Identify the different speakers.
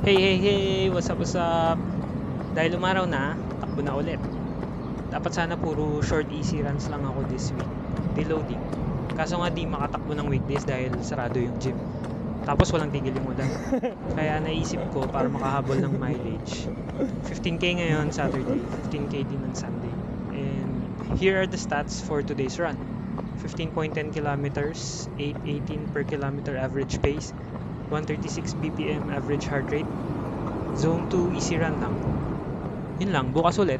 Speaker 1: Hey, hey, hey! What's up, what's up? Dahil umaraw na, takbo na ulit. Dapat sana puro short easy runs lang ako this week. Deloading. Kaso nga di makatakbo ng weekdays dahil sarado yung gym. Tapos walang tigil yung ulan. Kaya naisip ko para makahabol ng mileage. 15k ngayon Saturday, 15k din on Sunday. And here are the stats for today's run. 15.10 kilometers, 8:18 per kilometer average pace, 136 BPM average heart rate, Zone 2 easy run lang. Yun lang, bukas ulit.